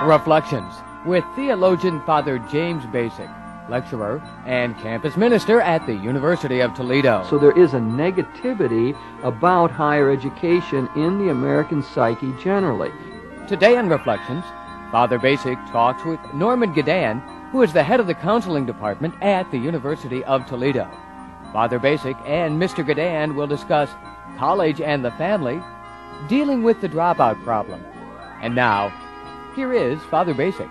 Reflections with theologian Father James Bacik, lecturer and campus minister at the University of Toledo. So there is a negativity about higher education in the American psyche generally. Today in Reflections, Father Bacik talks with Norman Gadan, who is the head of the counseling department at the University of Toledo. Father Bacik and Mr. Gadan will discuss college and the family, dealing with the dropout problem. And now, here is Father Bacik.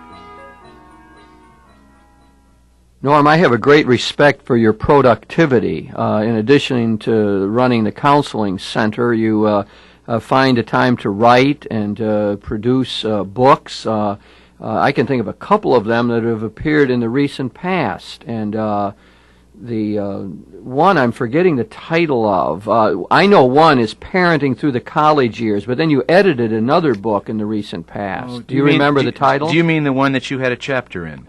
Norm, I have a great respect for your productivity. In addition to running the counseling center, you find a time to write and produce books. I can think of a couple of them that have appeared in the recent past, and the one I'm forgetting the title of. I know one is Parenting Through the College Years, but then you edited another book in the recent past. Oh, do you remember the title? Do you mean the one that you had a chapter in?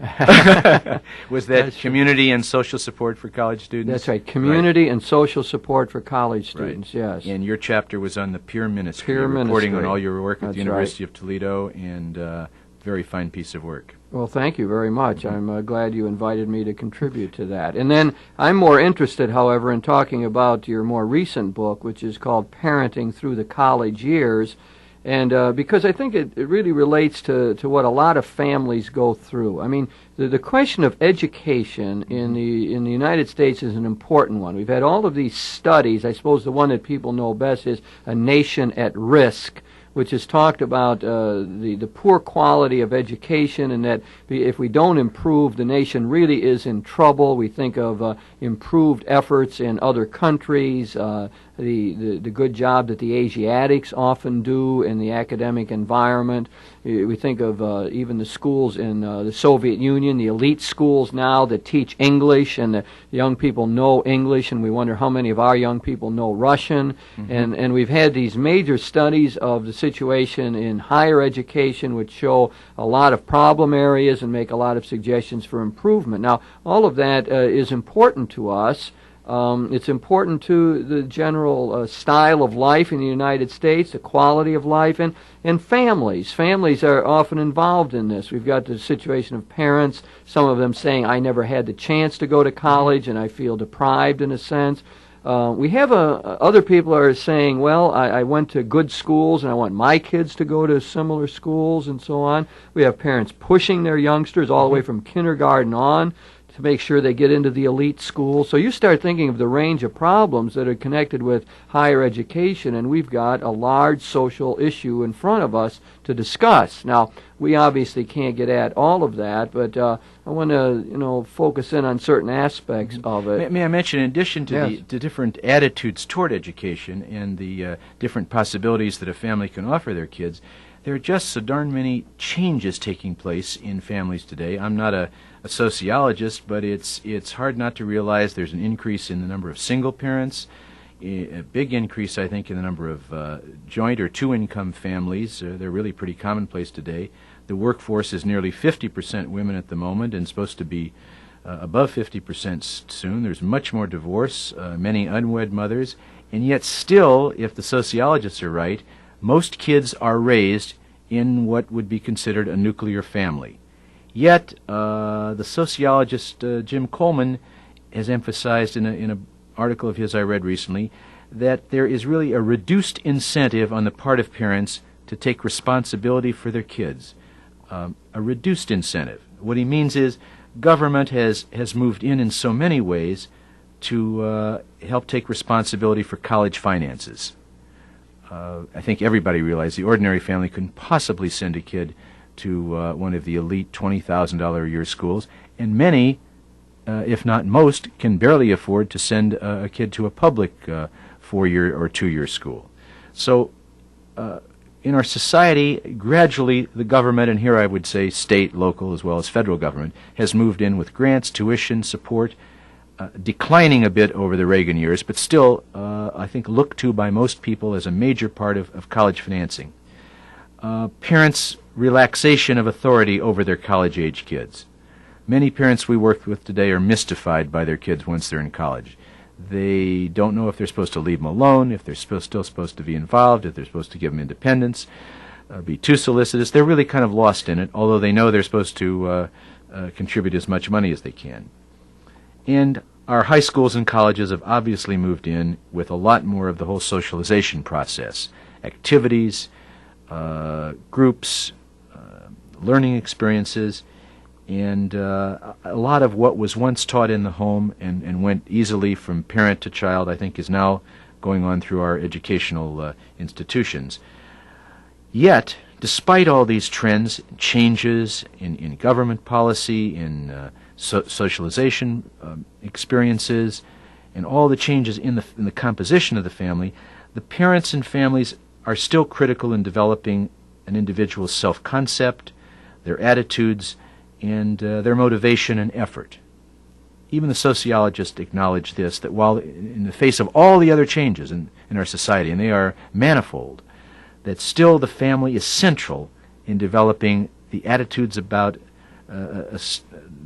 Was that Community and Social Support for College Students? That's right, Community and Social Support for College Students, right. Yes. And your chapter was on the peer ministry, peer reporting ministry. on all your work at That's the University right. of Toledo, and very fine piece of work. Well, thank you very much. I'm glad you invited me to contribute to that. And then I'm more interested, however, in talking about your more recent book, which is called Parenting Through the College Years, and because I think it really relates to what a lot of families go through. I mean, the question of education in the United States is an important one. We've had all of these studies. I suppose the one that people know best is A Nation at Risk, which has talked about the poor quality of education, and that if we don't improve, the nation really is in trouble. We think of improved efforts in other countries, the good job that the Asiatics often do in the academic environment. We think of even the schools in the Soviet Union, the elite schools now that teach English, and the young people know English, and we wonder how many of our young people know Russian. Mm-hmm. And we've had these major studies of the situation in higher education which show a lot of problem areas and make a lot of suggestions for improvement. Now, all of that is important to us. It's important to the general style of life in the United States, the quality of life, and families. Families are often involved in this. We've got the situation of parents, some of them saying, I never had the chance to go to college and I feel deprived in a sense. We have other people are saying, well, I went to good schools and I want my kids to go to similar schools and so on. We have parents pushing their youngsters all the way from kindergarten on to make sure they get into the elite school. So you start thinking of the range of problems that are connected with higher education, and we've got a large social issue in front of us to discuss. Now, we obviously can't get at all of that, but I want to, focus in on certain aspects of it. May I mention, in addition to Yes. the different attitudes toward education and the different possibilities that a family can offer their kids, there are just so darn many changes taking place in families today. I'm not a sociologist, but it's hard not to realize there's an increase in the number of single parents, a big increase, I think, in the number of joint or two-income families. They're really pretty commonplace today. The workforce is nearly 50% women at the moment and supposed to be above 50% soon. There's much more divorce, many unwed mothers, and yet still, if the sociologists are right, most kids are raised in what would be considered a nuclear family. Yet, the sociologist Jim Coleman has emphasized in an article of his I read recently that there is really a reduced incentive on the part of parents to take responsibility for their kids. A reduced incentive. What he means is government has moved in so many ways to help take responsibility for college finances. I think everybody realizes the ordinary family couldn't possibly send a kid to one of the elite $20,000 a year schools, and many, if not most, can barely afford to send a kid to a public 4-year or 2-year school. So in our society, gradually the government, and here I would say state, local, as well as federal government, has moved in with grants, tuition, support, declining a bit over the Reagan years, but still, I think, looked to by most people as a major part of college financing. Parents' relaxation of authority over their college-age kids. Many parents we work with today are mystified by their kids once they're in college. They don't know if they're supposed to leave them alone, if they're still supposed to be involved, if they're supposed to give them independence. be too solicitous. They're really kind of lost in it, although they know they're supposed to contribute as much money as they can. And our high schools and colleges have obviously moved in with a lot more of the whole socialization process, activities, groups, learning experiences, and a lot of what was once taught in the home and went easily from parent to child, I think, is now going on through our educational institutions. Yet, despite all these trends, changes in government policy, in socialization experiences, and all the changes in the composition of the family, the parents and families are still critical in developing an individual's self-concept, their attitudes, and their motivation and effort. Even the sociologists acknowledge this, that while in the face of all the other changes in our society, and they are manifold, that still the family is central in developing the attitudes about the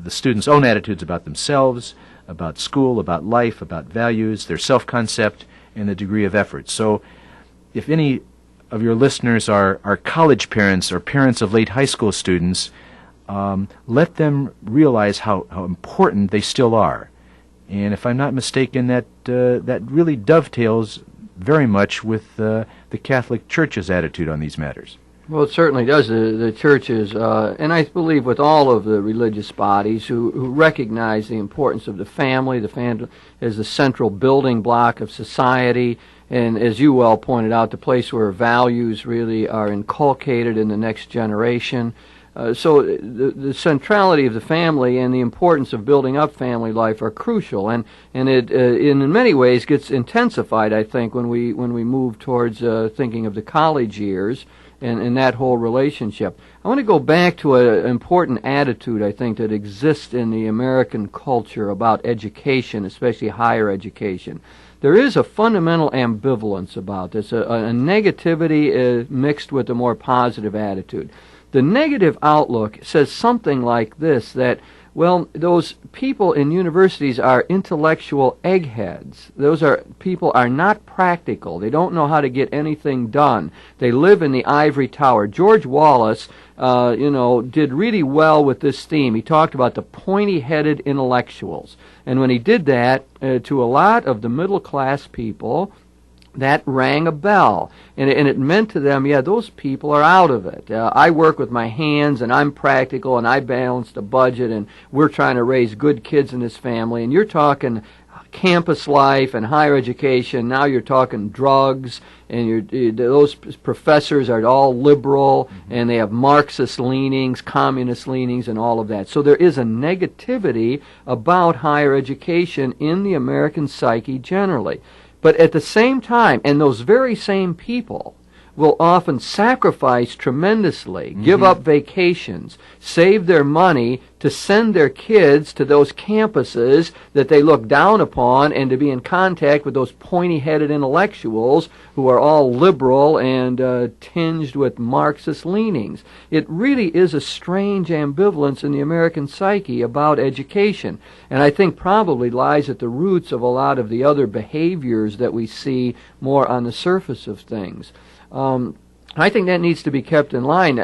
students' own attitudes about themselves, about school, about life, about values, their self-concept, and the degree of effort. So if any of your listeners are college parents or parents of late high school students, let them realize how important they still are. And if I'm not mistaken, that really dovetails very much with the Catholic Church's attitude on these matters. Well, it certainly does. The churches, and I believe with all of the religious bodies who recognize the importance of the family as the central building block of society, and as you well pointed out, the place where values really are inculcated in the next generation. So the centrality of the family and the importance of building up family life are crucial, and it in many ways gets intensified, I think, when we move towards thinking of the college years and that whole relationship. I want to go back to an important attitude, I think, that exists in the American culture about education, especially higher education. There is a fundamental ambivalence about this, a negativity mixed with a more positive attitude. The negative outlook says something like this, that, well, those people in universities are intellectual eggheads. Those people are not practical. They don't know how to get anything done. They live in the ivory tower. George Wallace, did really well with this theme. He talked about the pointy-headed intellectuals. And when he did that, to a lot of the middle-class people, that rang a bell, and it meant to them, yeah, those people are out of it. I work with my hands, and I'm practical, and I balance the budget, and we're trying to raise good kids in this family. And you're talking campus life and higher education. Now you're talking drugs, and those professors are all liberal, and they have Marxist leanings, communist leanings, and all of that. So there is a negativity about higher education in the American psyche generally. But at the same time, and those very same people will often sacrifice tremendously, give up vacations, save their money to send their kids to those campuses that they look down upon and to be in contact with those pointy-headed intellectuals who are all liberal and tinged with Marxist leanings. It really is a strange ambivalence in the American psyche about education, and I think probably lies at the roots of a lot of the other behaviors that we see more on the surface of things. I think that needs to be kept in mind.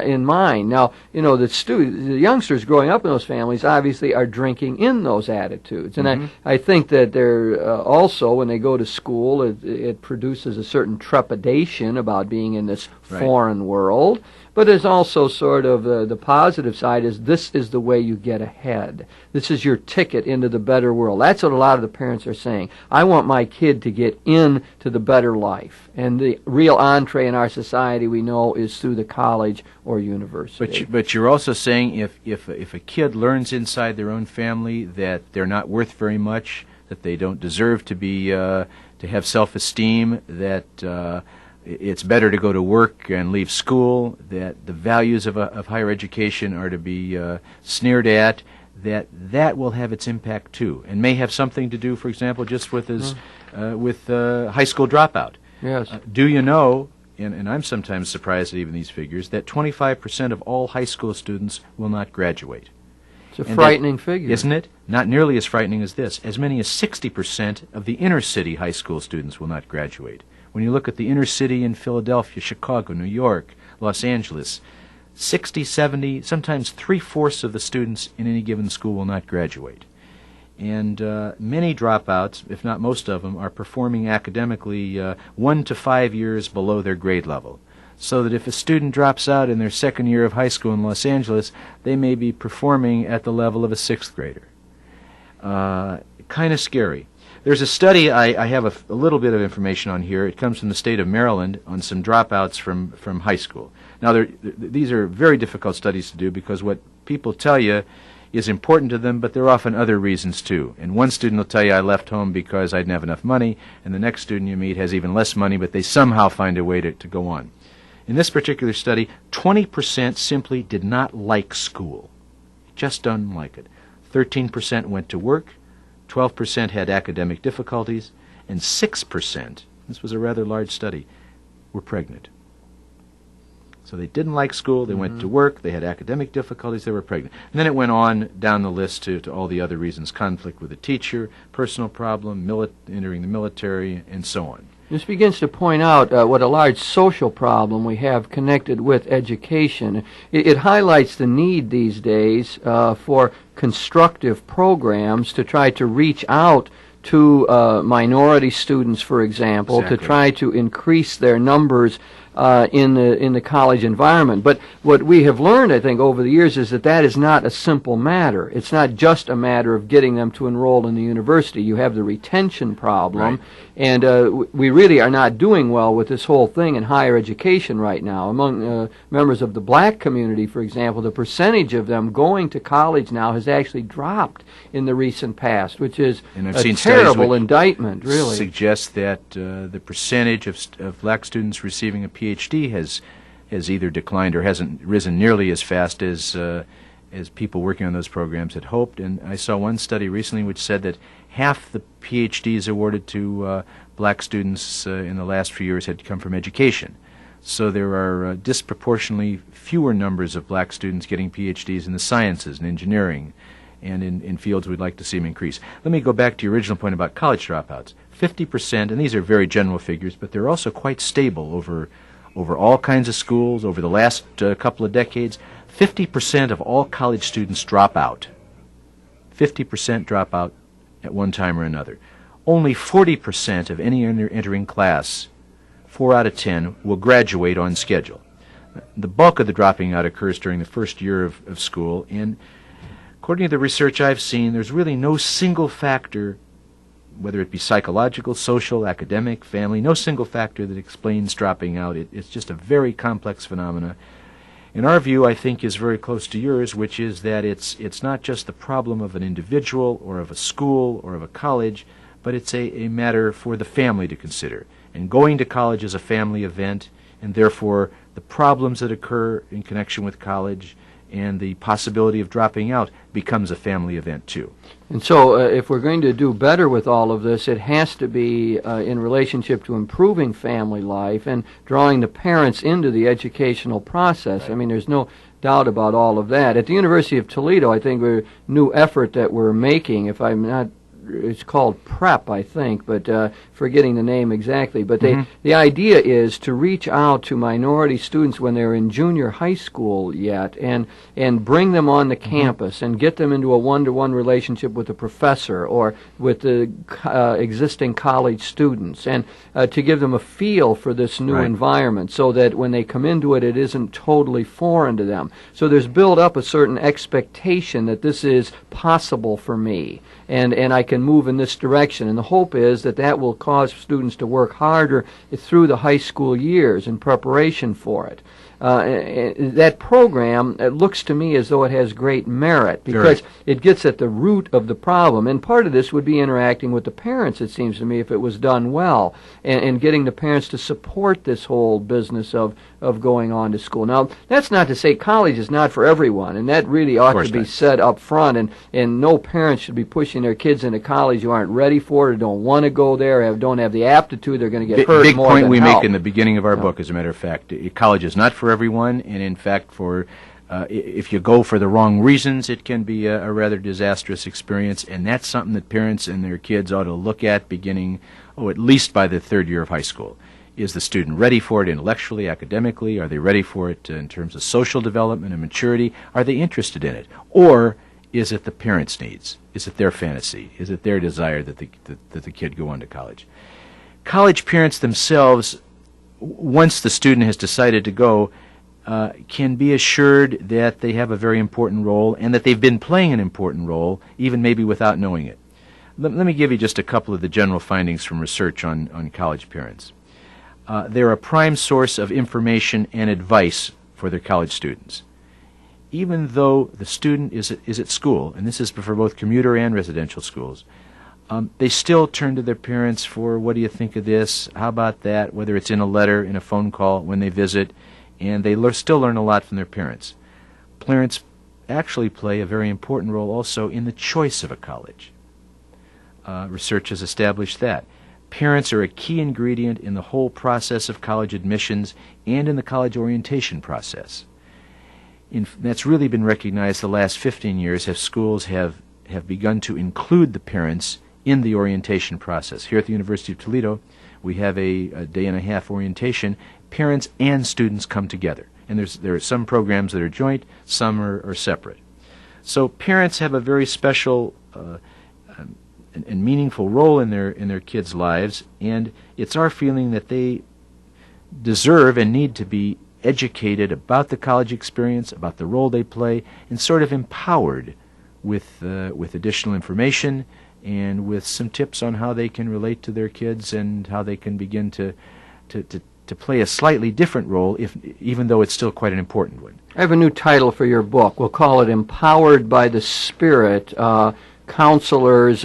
Now, the youngsters growing up in those families obviously are drinking in those attitudes. And I think that they're also, when they go to school, it produces a certain trepidation about being in this foreign world. But there's also sort of the positive side is this is the way you get ahead. This is your ticket into the better world. That's what a lot of the parents are saying. I want my kid to get into the better life. And the real entree in our society, we know, is through the college or university. But you're also saying if a kid learns inside their own family that they're not worth very much, that they don't deserve to be to have self-esteem, that it's better to go to work and leave school, that the values of higher education are to be sneered at, that will have its impact too, and may have something to do, for example, just with high school dropout. Yes. Do you know, and I'm sometimes surprised at even these figures, that 25% of all high school students will not graduate? It's a frightening figure. Isn't it? Not nearly as frightening as this. As many as 60% of the inner city high school students will not graduate. When you look at the inner city in Philadelphia, Chicago, New York, Los Angeles, 60, 70, sometimes 3/4 of the students in any given school will not graduate. And many dropouts, if not most of them, are performing academically 1 to 5 years below their grade level. So that if a student drops out in their second year of high school in Los Angeles, they may be performing at the level of a 6th grader. Kind of scary. There's a study I have a little bit of information on here. It comes from the state of Maryland on some dropouts from high school. Now, these are very difficult studies to do because what people tell you is important to them, but there are often other reasons too. And one student will tell you, I left home because I didn't have enough money, and the next student you meet has even less money, but they somehow find a way to go on. In this particular study, 20% simply did not like school. Just didn't like it. 13% went to work, 12% had academic difficulties, and 6%, this was a rather large study, were pregnant. So they didn't like school, they went to work, they had academic difficulties, they were pregnant. And then it went on down the list to all the other reasons, conflict with a teacher, personal problem, entering the military, and so on. This begins to point out what a large social problem we have connected with education. It highlights the need these days for constructive programs to try to reach out to minority students, for example, Exactly. to try to increase their numbers in the college environment. But what we have learned, I think, over the years is that is not a simple matter. It's not just a matter of getting them to enroll in the university. You have the retention problem, right. And we really are not doing well with this whole thing in higher education right now. Among members of the black community, for example, the percentage of them going to college now has actually dropped in the recent past, which is a terrible indictment, really. Suggests that the percentage of black students receiving a PhD has either declined or hasn't risen nearly as fast as people working on those programs had hoped. And I saw one study recently which said that half the PhDs awarded to black students in the last few years had come from education. So there are disproportionately fewer numbers of black students getting PhDs in the sciences and engineering and in fields we'd like to see them increase. Let me go back to your original point about college dropouts. 50%, and these are very general figures, but they're also quite stable over all kinds of schools over the last couple of decades. 50% of all college students drop out. 50% drop out at one time or another. Only 40% of any entering class, 4 out of 10, will graduate on schedule. The bulk of the dropping out occurs during the first year of school, and according to the research I've seen, there's really no single factor, whether it be psychological, social, academic, family, no single factor that explains dropping out. It's just a very complex phenomena. In our view, I think, is very close to yours, which is that it's not just the problem of an individual or of a school or of a college, but it's a matter for the family to consider. And going to college is a family event, and therefore the problems that occur in connection with college and the possibility of dropping out becomes a family event too. And so if we're going to do better with all of this, it has to be in relationship to improving family life and drawing the parents into the educational process. Right. I mean, there's no doubt about all of that. At the University of Toledo, I think we're a new effort that we're making, if I'm not, it's called PrEP, I think, but forgetting the name exactly. But the idea is to reach out to minority students when they're in junior high school yet and bring them on the campus and get them into a one-to-one relationship with a professor or with the existing college students and to give them a feel for this new environment so that when they come into it, it isn't totally foreign to them. So there's built up a certain expectation that this is possible for me and I can move in this direction. And the hope is that will cause students to work harder through the high school years in preparation for it. That program, it looks to me as though it has great merit because it gets at the root of the problem. And part of this would be interacting with the parents, it seems to me, if it was done well, and getting the parents to support this whole business of going on to school. Now, that's not to say college is not for everyone, and that really ought to be said up front, and no parent should be pushing their kids into college who aren't ready for it or don't want to go there, don't have the aptitude, they're going to get hurt more than help. Big point we make in the beginning of our book, as a matter of fact. College is not for everyone, and in fact, if you go for the wrong reasons, it can be a rather disastrous experience, and that's something that parents and their kids ought to look at beginning, at least by the third year of high school. Is the student ready for it intellectually, academically? Are they ready for it in terms of social development and maturity? Are they interested in it? Or is it the parents' needs? Is it their fantasy? Is it their desire that the kid go on to college? College parents themselves, once the student has decided to go, can be assured that they have a very important role and that they've been playing an important role, even maybe without knowing it. Let me give you just a couple of the general findings from research on college parents. They're a prime source of information and advice for their college students. Even though the student is at school, and this is for both commuter and residential schools, they still turn to their parents for, what do you think of this? How about that? Whether it's in a letter, in a phone call, when they visit, and they still learn a lot from their parents. Parents actually play a very important role also in the choice of a college. Research has established that. Parents are a key ingredient in the whole process of college admissions and in the college orientation process. That's really been recognized the last 15 years as schools have begun to include the parents in the orientation process. Here at the University of Toledo, we have a day-and-a-half orientation. Parents and students come together. And there are some programs that are joint, some are separate. So parents have a very special and meaningful role in their kids' lives, and it's our feeling that they deserve and need to be educated about the college experience, about the role they play, and sort of empowered with additional information and with some tips on how they can relate to their kids and how they can begin to play a slightly different role, even though it's still quite an important one. I have a new title for your book. We'll call it Empowered by the Spirit. Counselors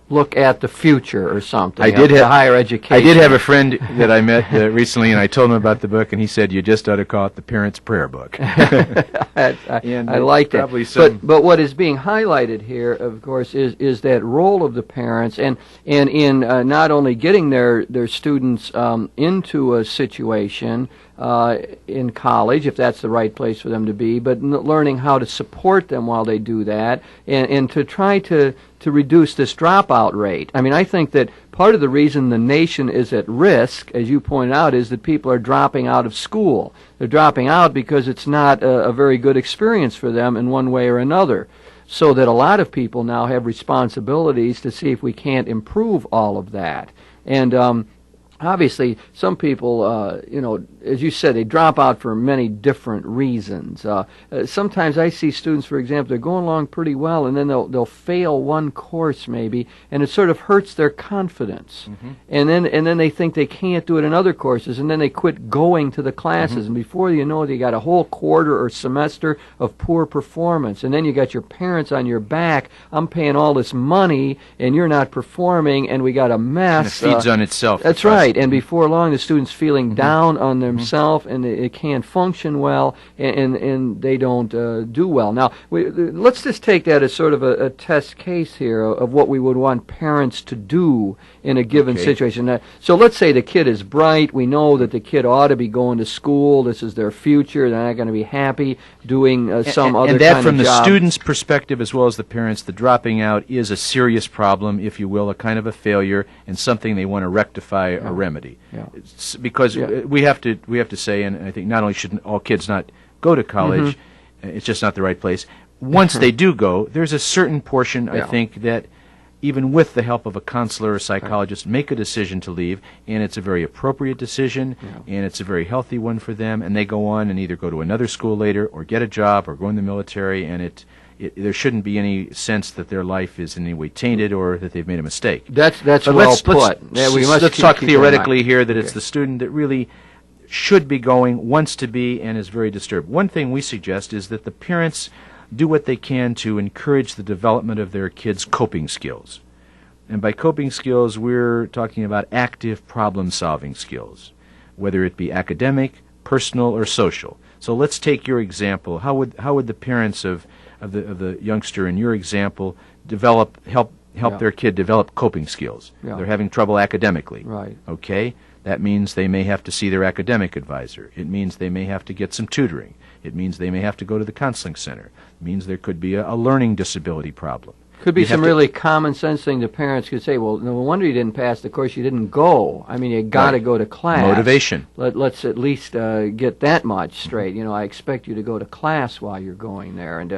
look at the future or something. Higher education. I did have a friend that I met recently, and I told him about the book, and he said, "You just ought to call it the Parents' Prayer Book." I like that. But what is being highlighted here, of course, is that role of the parents, and in not only getting their students into a situation in college, if that's the right place for them to be, but learning how to support them while they do that, and to try to reduce this dropout rate. I mean, I think that part of the reason the nation is at risk, as you pointed out, is that people are dropping out of school. They're dropping out because it's not a very good experience for them in one way or another. So that a lot of people now have responsibilities to see if we can't improve all of that. And obviously, some people, as you said, they drop out for many different reasons. Sometimes I see students, for example, they're going along pretty well, and then they'll fail one course maybe, and it sort of hurts their confidence. Mm-hmm. And then they think they can't do it in other courses, and then they quit going to the classes. Mm-hmm. And before you know it, you got a whole quarter or semester of poor performance, and then you got your parents on your back. I'm paying all this money, and you're not performing, and we got a mess. And it feeds on itself. That's right. And before long, the student's feeling down on themselves, and it can't function well, and they don't do well. Now, let's just take that as sort of a test case here of what we would want parents to do in a given situation. So let's say the kid is bright. We know that the kid ought to be going to school. This is their future. They're not going to be happy doing some other kind of job. And that, from the student's perspective as well as the parents, the dropping out is a serious problem, if you will, a kind of a failure, and something they want to rectify or remedy. Yeah. Because we have to say, and I think not only should all kids not go to college, it's just not the right place. Once they do go, there's a certain portion, I think, that even with the help of a counselor or psychologist, make a decision to leave, and it's a very appropriate decision, and it's a very healthy one for them, and they go on and either go to another school later or get a job or go in the military, and there shouldn't be any sense that their life is in any way tainted or that they've made a mistake. That's well put. Let's talk theoretically here that it's the student that really should be going, wants to be, and is very disturbed. One thing we suggest is that the parents do what they can to encourage the development of their kids' coping skills. And by coping skills, we're talking about active problem-solving skills, whether it be academic, personal, or social. So let's take your example. How would the parents of the youngster in your example help their kid develop coping skills? They're having trouble academically. Right. Okay? That means they may have to see their academic advisor. It means they may have to get some tutoring. It means they may have to go to the counseling center. It means there could be a learning disability problem. Could be You have some to- really common sense thing the parents could say, well, no wonder you didn't pass the course, you didn't go. I mean, you got to Right. go to class. Motivation. Let's at least get that much straight. You know, I expect you to go to class while you're going there and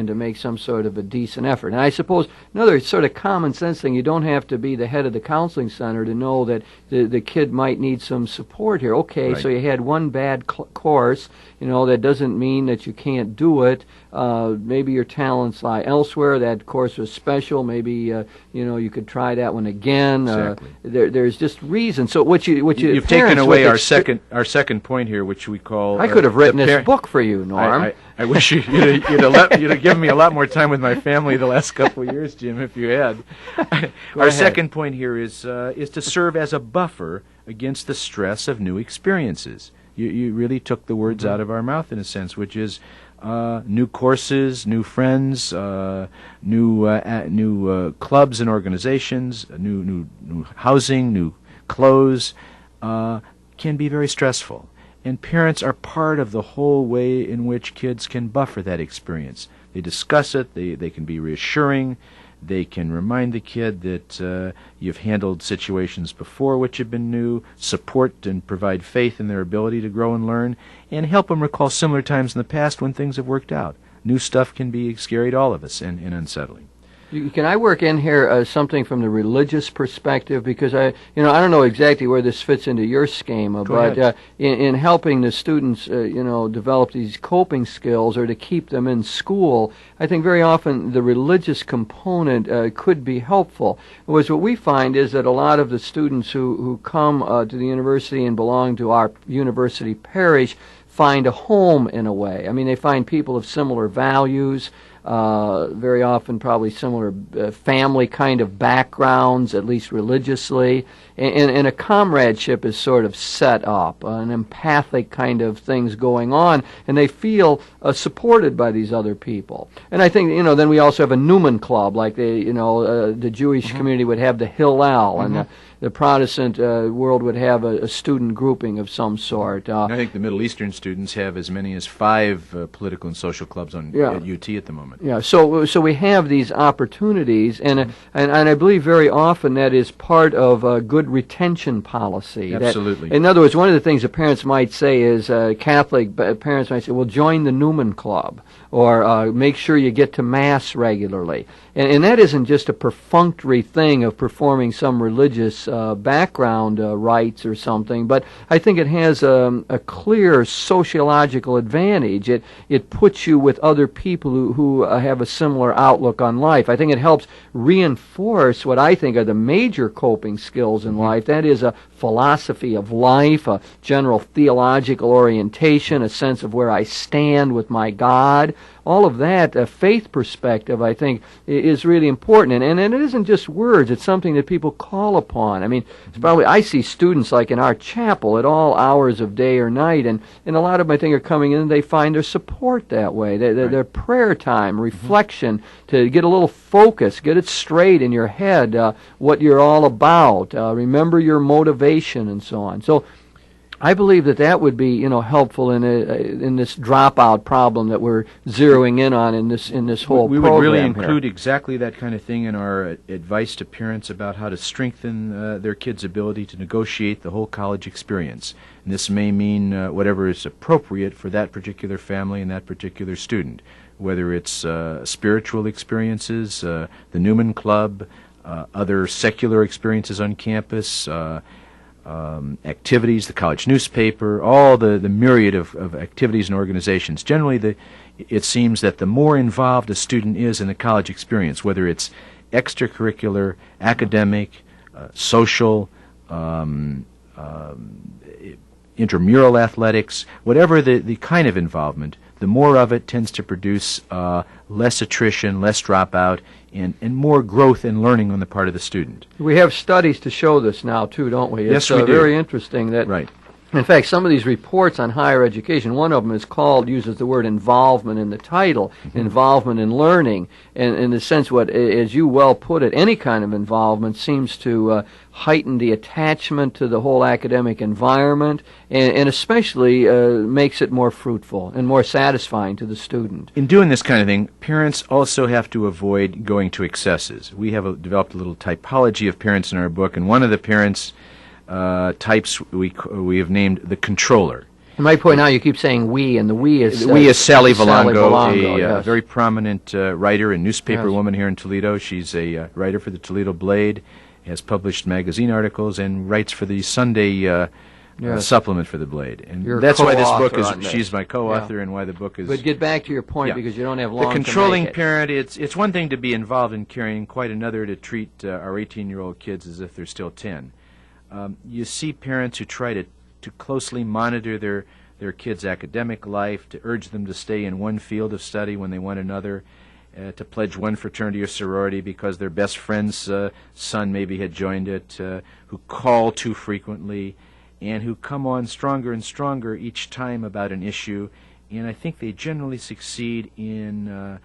to make some sort of a decent effort. And I suppose another sort of common sense thing, you don't have to be the head of the counseling center to know that the kid might need some support here. Okay, Right. so you had one bad course, you know, that doesn't mean that you can't do it. Maybe your talents lie elsewhere. That course was special. Maybe you know, you could try that one again. Exactly. There's just reason. So You've taken away our second point here, which we call. I could have written the this book for you, Norm. I wish you'd have given me a lot more time with my family the last couple of years, Jim, if you had. Our ahead. second point here is to serve as a buffer against the stress of new experiences. You really took the words out of our mouth in a sense, which is new courses, new friends, new clubs and organizations, new housing, new clothes, can be very stressful. And parents are part of the whole way in which kids can buffer that experience. They discuss it, they can be reassuring, they can remind the kid that you've handled situations before which have been new, support and provide faith in their ability to grow and learn, and help them recall similar times in the past when things have worked out. New stuff can be scary to all of us and unsettling. Can I work in here something from the religious perspective? Because I don't know exactly where this fits into your schema, but in helping the students, develop these coping skills or to keep them in school, I think very often the religious component could be helpful. What we find is that a lot of the students who come to the university and belong to our university parish find a home in a way. I mean, they find people of similar values, very often probably similar family kind of backgrounds, at least religiously, and a comradeship is sort of set up, an empathic kind of things going on, and they feel supported by these other people. And I think, then we also have a Newman Club, like the Jewish community would have the Hillel, and the Protestant world would have a student grouping of some sort. I think the Middle Eastern students have as many as 5 political and social clubs at UT at the moment. Yeah, so we have these opportunities, and I believe very often that is part of a good retention policy. Absolutely. In other words, one of the things the parents might say is, Catholic parents might say, well, join the Newman Club, or make sure you get to Mass regularly. And that isn't just a perfunctory thing of performing some religious background rites or something, but I think it has a clear sociological advantage. It puts you with other people who have a similar outlook on life. I think it helps reinforce what I think are the major coping skills in life. That is a philosophy of life, a general theological orientation, a sense of where I stand with my God. All of that, a faith perspective, I think, is really important. And it isn't just words. It's something that people call upon. I mean, it's probably, I see students like in our chapel at all hours of day or night, and a lot of them, I think, are coming in and they find their support that way. Their prayer time, reflection, to get a little focus, get it straight in your head, what you're all about, remember your motivation and so on. So I believe that would be, helpful in this dropout problem that we're zeroing in on in this whole program. We would really include here. Exactly that kind of thing in our advice to parents about how to strengthen their kids' ability to negotiate the whole college experience. And this may mean whatever is appropriate for that particular family and that particular student, whether it's spiritual experiences, the Newman Club, other secular experiences on campus, activities, the college newspaper, all the myriad of activities and organizations. Generally, it seems that the more involved a student is in the college experience, whether it's extracurricular, academic, social, intramural athletics, whatever the kind of involvement, the more of it tends to produce less attrition, less dropout, and more growth and learning on the part of the student. We have studies to show this now, too, don't we? Yes, it's we do. Very interesting that Right. In fact, some of these reports on higher education, one of them uses the word involvement in the title, involvement in learning, and in the sense as you well put it, any kind of involvement seems to heighten the attachment to the whole academic environment, and especially makes it more fruitful and more satisfying to the student. In doing this kind of thing, parents also have to avoid going to excesses. We have developed a little typology of parents in our book, and one of the parents types we have named the controller. I might point out you keep saying we, and the we is Sally Valongo, yes. a very prominent writer and newspaper woman here in Toledo. She's a writer for the Toledo Blade, has published magazine articles, and writes for the Sunday supplement for the Blade. And that's why this book is. She's my co-author, and why the book is. But get back to your point, because you don't have long. The controlling to make it. parent. It's one thing to be involved in caring, quite another to treat our 18-year-old kids as if they're still 10. You see parents who try to closely monitor their kids' academic life, to urge them to stay in one field of study when they want another, to pledge one fraternity or sorority because their best friend's son maybe had joined it, who call too frequently, and who come on stronger and stronger each time about an issue. And I think they generally succeed in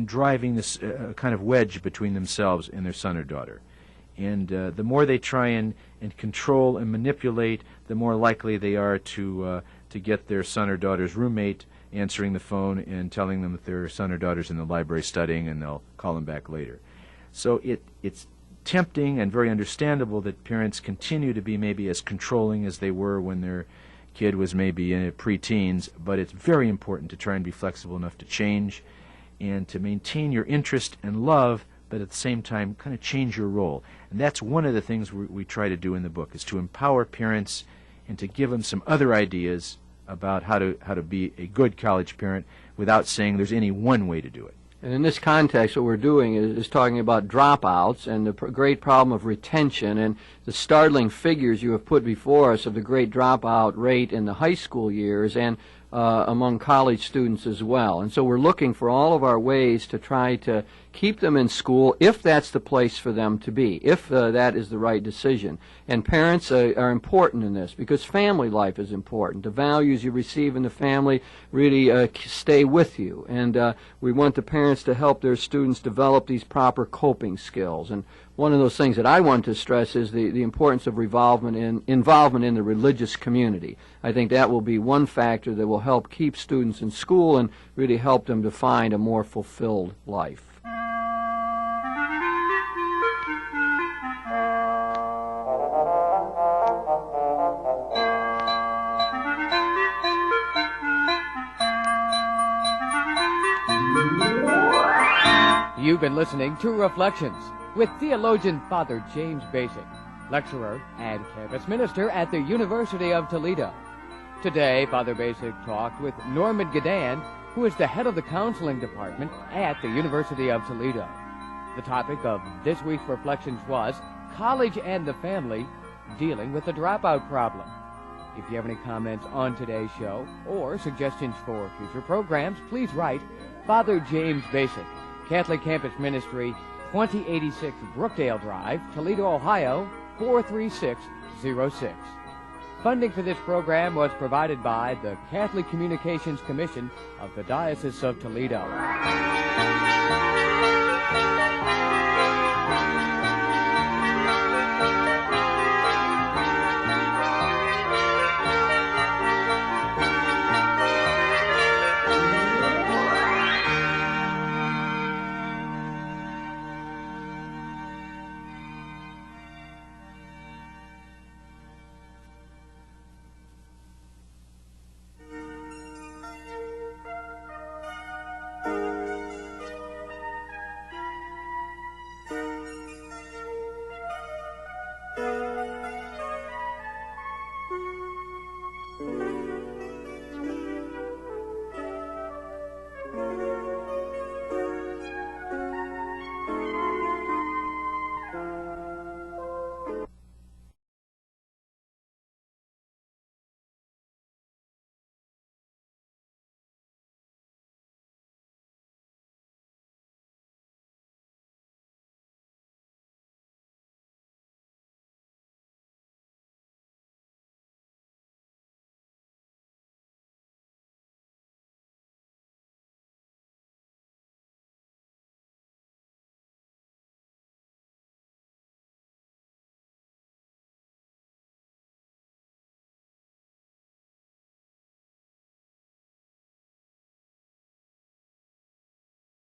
driving this kind of wedge between themselves and their son or daughter. And the more they try and control and manipulate, the more likely they are to get their son or daughter's roommate answering the phone and telling them that their son or daughter's in the library studying, and they'll call them back later. So it's tempting and very understandable that parents continue to be maybe as controlling as they were when their kid was maybe in pre-teens, but it's very important to try and be flexible enough to change and to maintain your interest and love, but at the same time kind of change your role. And that's one of the things we try to do in the book, is to empower parents and to give them some other ideas about how to be a good college parent without saying there's any one way to do it. And in this context, what we're doing is talking about dropouts and the great problem of retention and the startling figures you have put before us of the great dropout rate in the high school years and among college students as well. And so we're looking for all of our ways to try to keep them in school if that's the place for them to be, if that is the right decision. And parents are important in this because family life is important. The values you receive in the family really stay with you. And we want the parents to help their students develop these proper coping skills. And one of those things that I want to stress is the importance of involvement in the religious community. I think that will be one factor that will help keep students in school and really help them to find a more fulfilled life. You've been listening to Reflections with theologian Father James Bacik, lecturer and campus minister at the University of Toledo. Today, Father Bacik talked with Norman Gadan, who is the head of the counseling department at the University of Toledo. The topic of this week's Reflections was College and the Family, dealing with the dropout problem. If you have any comments on today's show or suggestions for future programs, please write Father James Bacik, Catholic Campus Ministry, 2086 Brookdale Drive, Toledo, Ohio, 43606. Funding for this program was provided by the Catholic Communications Commission of the Diocese of Toledo.